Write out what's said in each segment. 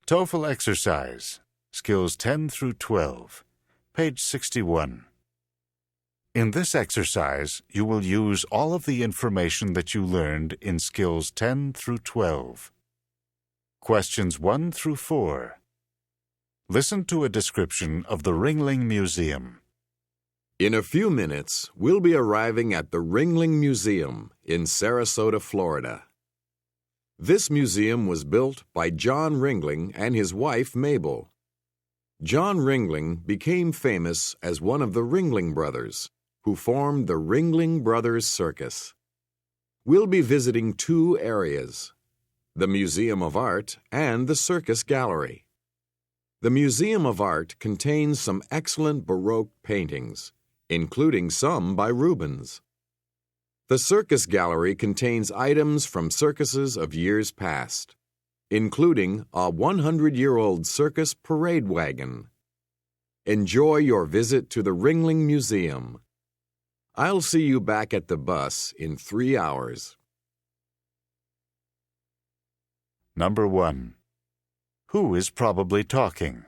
TOEFL exercise, skills 10 through 12, page 61. In this exercise, you will use all of the information that you learned in skills 10 through 12. Questions 1 through 4. Listen to a description of the Ringling Museum. In a few minutes, we'll be arriving at the Ringling Museum in Sarasota, Florida. This museum was built by John Ringling and his wife Mabel. John Ringling became famous as one of the Ringling brothers, who formed the Ringling Brothers Circus. We'll be visiting two areas, the Museum of Art and the Circus Gallery. The Museum of Art contains some excellent Baroque paintings, including some by Rubens. The Circus Gallery contains items from circuses of years past, including a 100-year-old circus parade wagon. Enjoy your visit to the Ringling Museum. I'll see you back at the bus in 3 hours. Number 1. Who is probably talking?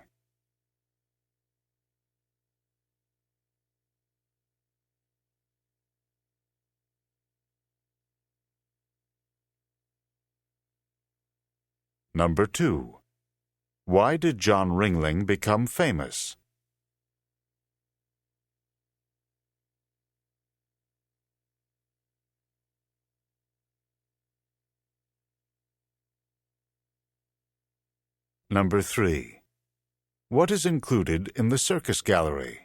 Number 2. Why did John Ringling become famous? Number 3. What is included in the Circus Gallery?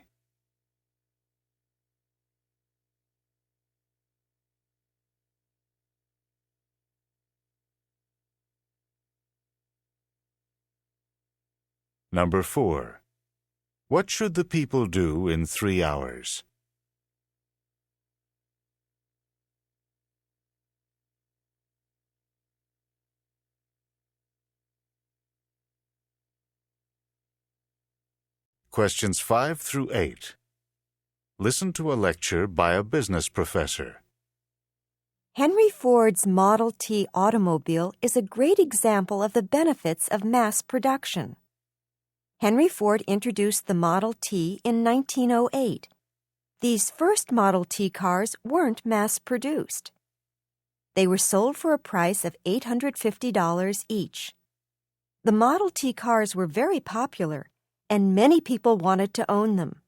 Number 4. What should the people do in 3 hours? Questions 5 through 8. Listen to a lecture by a business professor. Henry Ford's Model T automobile is a great example of the benefits of mass production. Henry Ford introduced the Model T in 1908. These first Model T cars weren't mass-produced. They were sold for a price of $850 each. The Model T cars were very popular, and many people wanted to own them.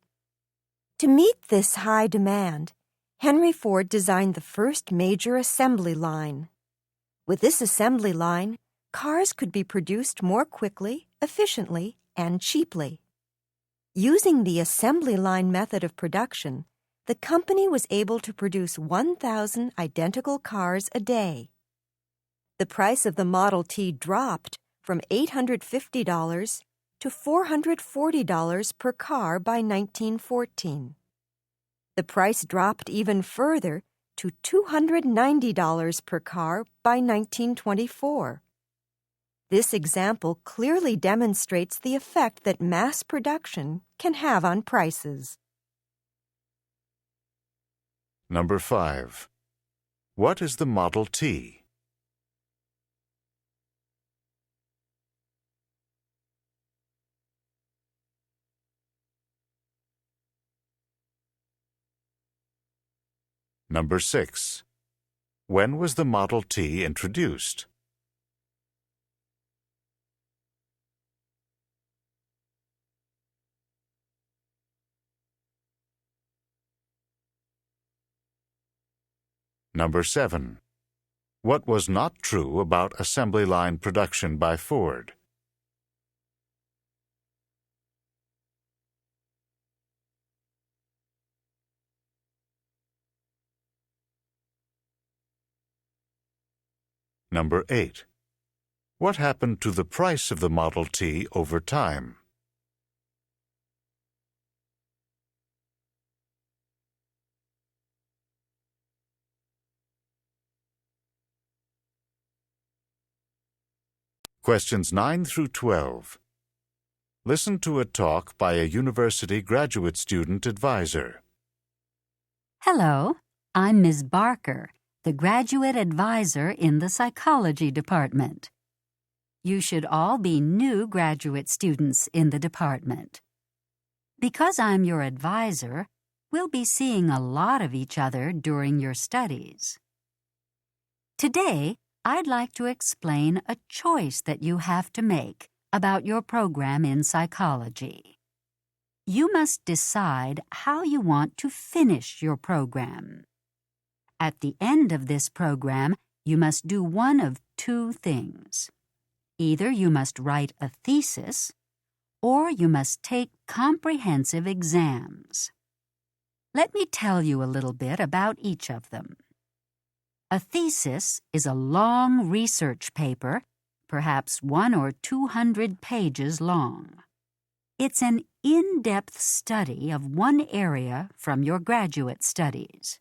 To meet this high demand, Henry Ford designed the first major assembly line. With this assembly line, cars could be produced more quickly, efficiently, and cheaply. Using the assembly line method of production, the company was able to produce 1,000 identical cars a day. The price of the Model T dropped from $850 to $440 per car by 1914. The price dropped even further to $290 per car by 1924. This example clearly demonstrates the effect that mass production can have on prices. Number 5. What is the Model T? Number 6. When was the Model T introduced? Number 7. What was not true about assembly line production by Ford? Number 8. What happened to the price of the Model T over time? Questions 9 through 12. Listen to a talk by a university graduate student advisor. Hello, I'm Ms. Barker, the graduate advisor in the psychology department. You should all be new graduate students in the department. Because I'm your advisor, we'll be seeing a lot of each other during your studies. Today, I'd like to explain a choice that you have to make about your program in psychology. You must decide how you want to finish your program. At the end of this program, you must do one of two things. Either you must write a thesis, or you must take comprehensive exams. Let me tell you a little bit about each of them. A thesis is a long research paper, perhaps 100 or 200 pages long. It's an in-depth study of one area from your graduate studies.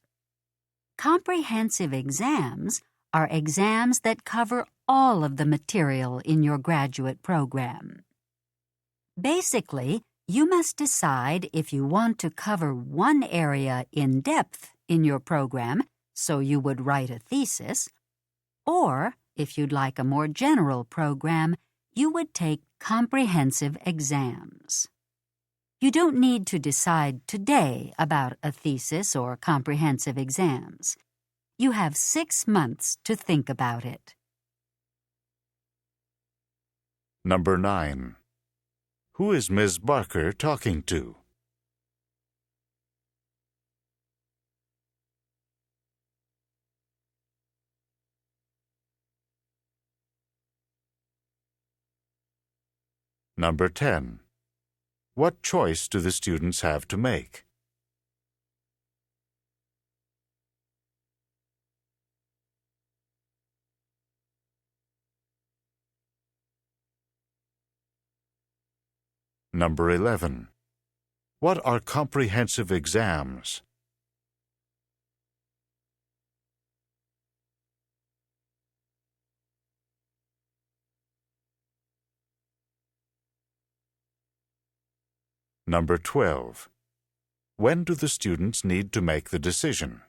Comprehensive exams are exams that cover all of the material in your graduate program. Basically, you must decide if you want to cover one area in depth in your program, so you would write a thesis, or if you'd like a more general program, you would take comprehensive exams. You don't need to decide today about a thesis or comprehensive exams. You have 6 months to think about it. Number 9. Who is Ms. Barker talking to? Number 10. What choice do the students have to make? Number 11. What are comprehensive exams? Number 12. When do the students need to make the decision?